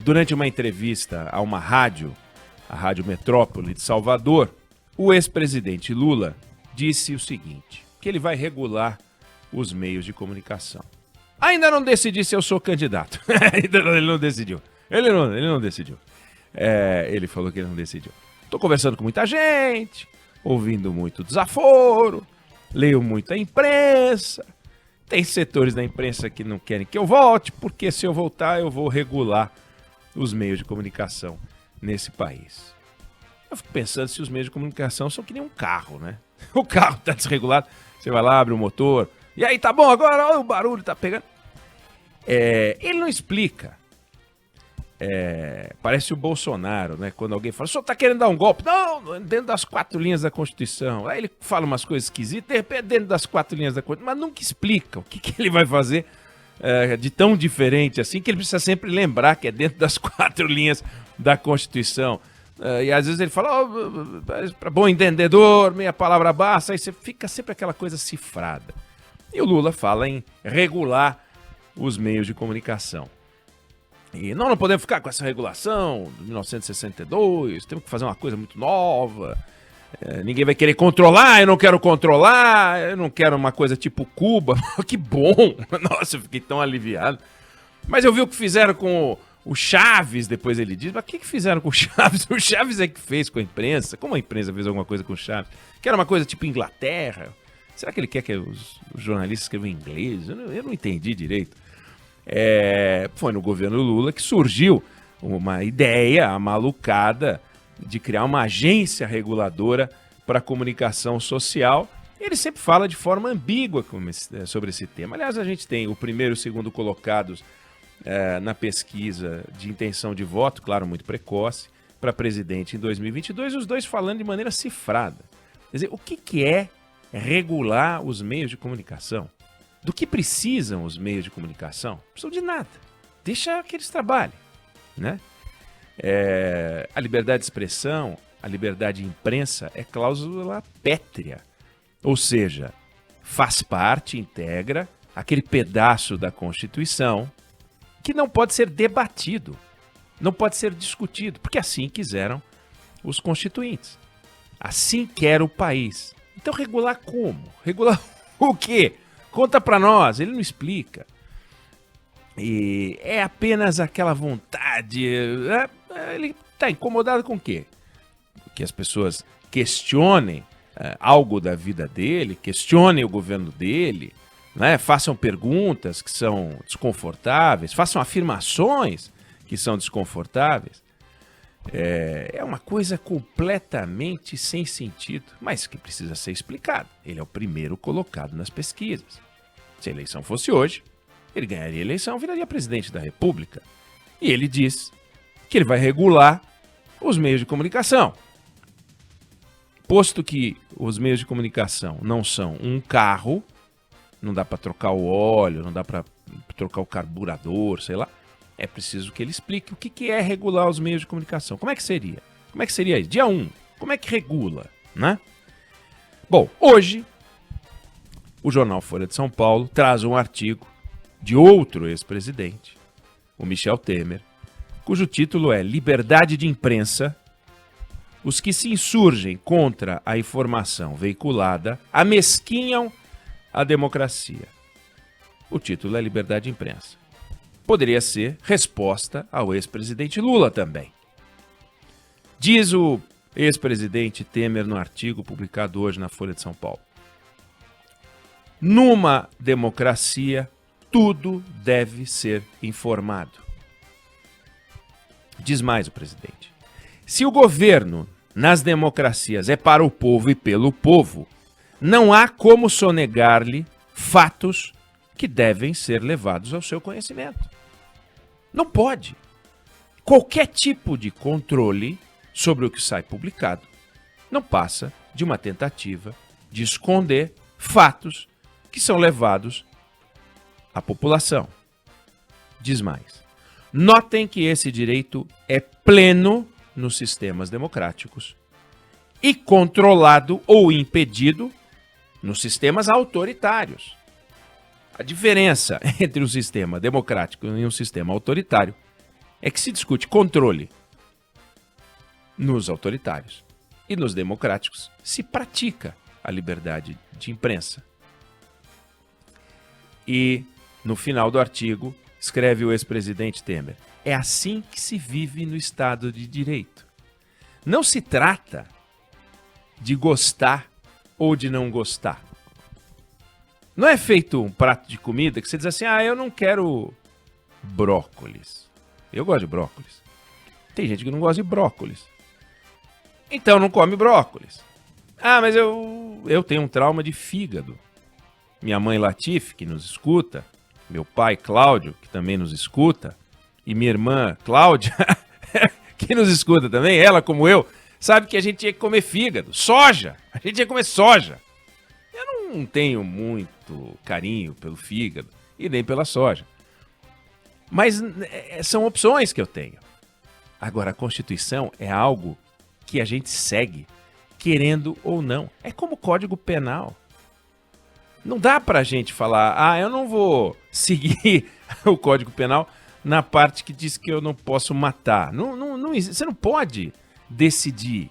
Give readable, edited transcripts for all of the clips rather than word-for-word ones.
Durante uma entrevista a uma rádio, a Rádio Metrópole de Salvador, o ex-presidente Lula disse o seguinte, que ele vai regular os meios de comunicação. Ainda não decidi se eu sou candidato. Ele não decidiu. Ele não decidiu. Ele falou que ele não decidiu. Estou conversando com muita gente, ouvindo muito desaforo, leio muito a imprensa. Tem setores da imprensa que não querem que eu volte, porque se eu voltar eu vou regular os meios de comunicação nesse país. Eu fico pensando se os meios de comunicação são que nem um carro, né? O carro está desregulado, você vai lá, abre o motor, e aí tá bom, agora olha o barulho, tá pegando. Ele não explica. Parece o Bolsonaro, né? Quando alguém fala, o senhor tá querendo dar um golpe? Não, dentro das 4 linhas da Constituição. Aí ele fala umas coisas esquisitas, de repente dentro das 4 linhas da Constituição, mas nunca explica o que ele vai fazer de tão diferente assim, que ele precisa sempre lembrar que é dentro das 4 linhas da Constituição. E às vezes ele fala, para bom entendedor, meia palavra basta, aí você fica sempre aquela coisa cifrada. E o Lula fala em regular os meios de comunicação. E não podemos ficar com essa regulação de 1962, temos que fazer uma coisa muito nova, ninguém vai querer controlar, eu não quero uma coisa tipo Cuba. Que bom, nossa, eu fiquei tão aliviado. Mas eu vi o que fizeram com o Chaves, depois ele diz, mas o que fizeram com o Chaves? O Chaves é que fez com a imprensa, como a imprensa fez alguma coisa com o Chaves? Que era uma coisa tipo Inglaterra, será que ele quer que os jornalistas escrevam em inglês? Eu não entendi direito. Foi no governo Lula que surgiu uma ideia amalucada de criar uma agência reguladora para a comunicação social. Ele sempre fala de forma ambígua sobre esse tema. Aliás, a gente tem o primeiro e o segundo colocados na pesquisa de intenção de voto, claro, muito precoce, para presidente em 2022, os dois falando de maneira cifrada. Quer dizer, o que é regular os meios de comunicação? Do que precisam os meios de comunicação? Não precisam de nada. Deixa que eles trabalhem, né? A liberdade de expressão, a liberdade de imprensa é cláusula pétrea. Ou seja, faz parte, integra aquele pedaço da Constituição que não pode ser debatido, não pode ser discutido, porque assim quiseram os constituintes. Assim quer o país. Então regular como? Regular o quê? Conta pra nós, ele não explica. E é apenas aquela vontade. Ele tá incomodado com o quê? Que as pessoas questionem algo da vida dele, questionem o governo dele, né? Façam perguntas que são desconfortáveis, façam afirmações que são desconfortáveis. É uma coisa completamente sem sentido, mas que precisa ser explicado. Ele é o primeiro colocado nas pesquisas. Se a eleição fosse hoje, ele ganharia a eleição, viraria presidente da República. E ele diz que ele vai regular os meios de comunicação. Posto que os meios de comunicação não são um carro, não dá para trocar o óleo, não dá para trocar o carburador, sei lá. É preciso que ele explique o que é regular os meios de comunicação. Como é que seria? Como é que seria isso? Dia 1, como é que regula, né? Bom, hoje, o jornal Folha de São Paulo traz um artigo de outro ex-presidente, o Michel Temer, cujo título é Liberdade de Imprensa, os que se insurgem contra a informação veiculada amesquinham a democracia. O título é Liberdade de Imprensa. Poderia ser resposta ao ex-presidente Lula também. Diz o ex-presidente Temer no artigo publicado hoje na Folha de São Paulo. Numa democracia, tudo deve ser informado. Diz mais o presidente. Se o governo nas democracias é para o povo e pelo povo, não há como sonegar-lhe fatos que devem ser levados ao seu conhecimento. Não pode. Qualquer tipo de controle sobre o que sai publicado não passa de uma tentativa de esconder fatos que são levados à população. Diz mais. Notem que esse direito é pleno nos sistemas democráticos e controlado ou impedido nos sistemas autoritários. A diferença entre um sistema democrático e um sistema autoritário é que se discute controle nos autoritários e nos democráticos se pratica a liberdade de imprensa. E no final do artigo escreve o ex-presidente Temer: é assim que se vive no Estado de Direito. Não se trata de gostar ou de não gostar. Não é feito um prato de comida que você diz assim: ah, eu não quero brócolis. Eu gosto de brócolis. Tem gente que não gosta de brócolis. Então não come brócolis. Ah, mas eu tenho um trauma de fígado. Minha mãe Latife, que nos escuta, meu pai Cláudio, que também nos escuta, e minha irmã Cláudia, que nos escuta também, ela como eu, sabe que a gente tinha que comer fígado, soja. A gente tinha que comer soja. Eu não tenho muito carinho pelo fígado e nem pela soja. Mas são opções que eu tenho. Agora, a Constituição é algo que a gente segue, querendo ou não. É como o Código Penal. Não dá pra gente falar: ah, eu não vou seguir o Código Penal na parte que diz que eu não posso matar. Você não pode decidir.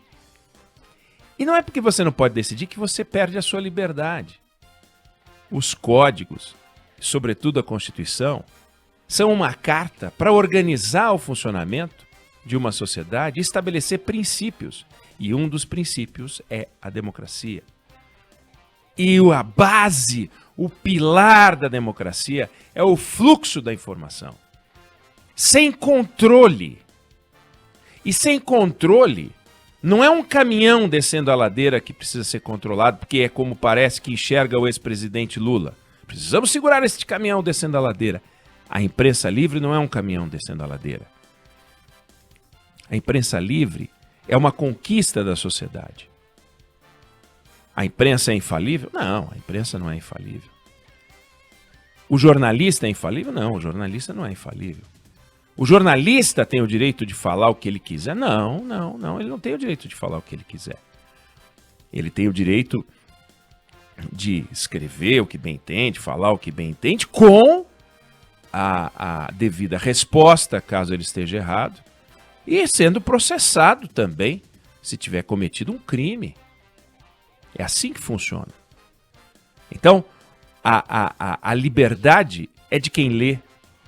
E não é porque você não pode decidir que você perde a sua liberdade. Os códigos, sobretudo a Constituição, são uma carta para organizar o funcionamento de uma sociedade e estabelecer princípios. E um dos princípios é a democracia. E a base, o pilar da democracia é o fluxo da informação. Sem controle. E sem controle, não é um caminhão descendo a ladeira que precisa ser controlado, porque é como parece que enxerga o ex-presidente Lula. Precisamos segurar este caminhão descendo a ladeira. A imprensa livre não é um caminhão descendo a ladeira. A imprensa livre é uma conquista da sociedade. A imprensa é infalível? Não, a imprensa não é infalível. O jornalista é infalível? Não, o jornalista não é infalível. O jornalista tem o direito de falar o que ele quiser? Não, ele não tem o direito de falar o que ele quiser. Ele tem o direito de escrever o que bem entende, falar o que bem entende, com a devida resposta, caso ele esteja errado, e sendo processado também, se tiver cometido um crime. É assim que funciona. Então, a liberdade é de quem lê.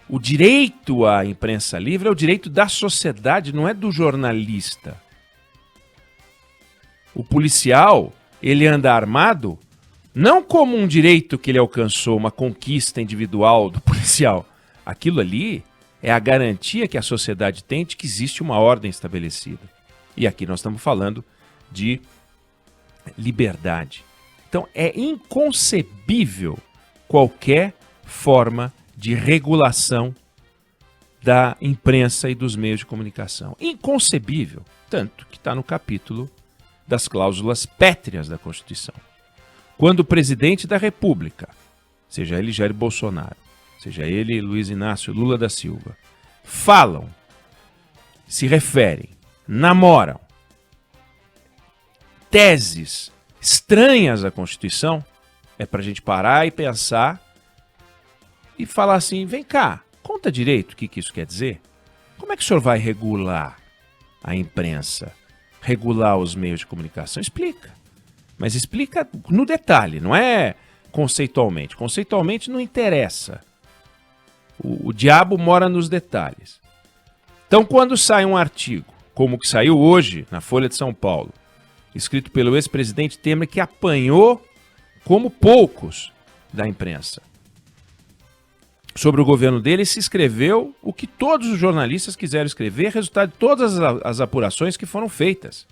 O direito à imprensa livre é o direito da sociedade, não é do jornalista. O policial, ele anda armado não como um direito que ele alcançou, uma conquista individual do policial. Aquilo ali é a garantia que a sociedade tem de que existe uma ordem estabelecida. E aqui nós estamos falando de liberdade. Então é inconcebível qualquer forma de regulação da imprensa e dos meios de comunicação. Inconcebível. Tanto que está no capítulo das cláusulas pétreas da Constituição. Quando o presidente da República, seja ele Jair Bolsonaro, seja ele Luiz Inácio Lula da Silva, falam, se referem, namoram teses estranhas à Constituição, é para a gente parar e pensar e falar assim: vem cá, conta direito o que isso quer dizer. Como é que o senhor vai regular a imprensa, regular os meios de comunicação? Explica. Mas explica no detalhe, não é conceitualmente. Conceitualmente não interessa. O diabo mora nos detalhes. Então, quando sai um artigo, como o que saiu hoje na Folha de São Paulo, escrito pelo ex-presidente Temer, que apanhou como poucos da imprensa, sobre o governo dele, se escreveu o que todos os jornalistas quiseram escrever, resultado de todas as apurações que foram feitas.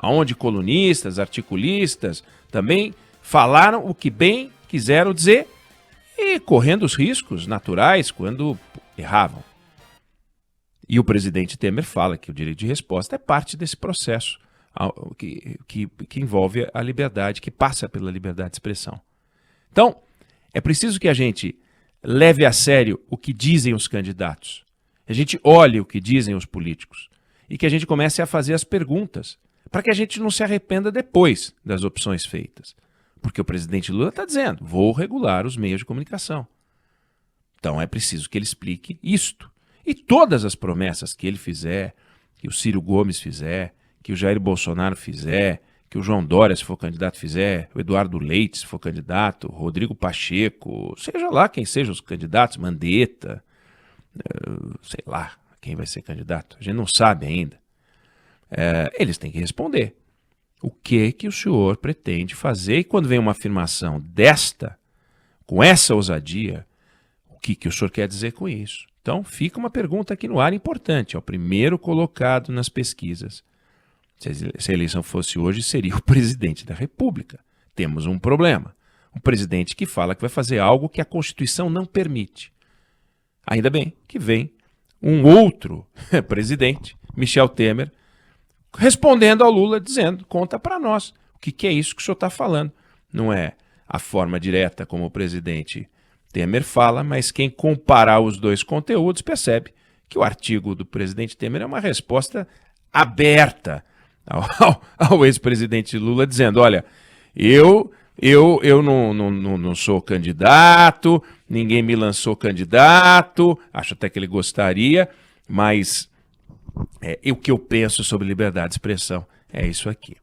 Onde colunistas, articulistas também falaram o que bem quiseram dizer e correndo os riscos naturais quando erravam. E o presidente Temer fala que o direito de resposta é parte desse processo que envolve a liberdade, que passa pela liberdade de expressão. Então, é preciso que a gente leve a sério o que dizem os candidatos, a gente olhe o que dizem os políticos e que a gente comece a fazer as perguntas, para que a gente não se arrependa depois das opções feitas. Porque o presidente Lula está dizendo: vou regular os meios de comunicação. Então é preciso que ele explique isto. E todas as promessas que ele fizer, que o Ciro Gomes fizer, que o Jair Bolsonaro fizer, que o João Dória, se for candidato, fizer, o Eduardo Leite, se for candidato, Rodrigo Pacheco, seja lá quem sejam os candidatos, Mandetta, sei lá quem vai ser candidato, a gente não sabe ainda. Eles têm que responder. O que o senhor pretende fazer? E quando vem uma afirmação desta, com essa ousadia, o que o senhor quer dizer com isso? Então fica uma pergunta aqui no ar importante. É o primeiro colocado nas pesquisas. Se a eleição fosse hoje, seria o presidente da República. Temos um problema. Um presidente que fala que vai fazer algo que a Constituição não permite. Ainda bem que vem um outro presidente, Michel Temer, respondendo ao Lula, dizendo, conta para nós, o que é isso que o senhor está falando? Não é a forma direta como o presidente Temer fala, mas quem comparar os dois conteúdos percebe que o artigo do presidente Temer é uma resposta aberta ao ex-presidente Lula, dizendo, olha, eu não sou candidato, ninguém me lançou candidato, acho até que ele gostaria, mas o que eu penso sobre liberdade de expressão é isso aqui.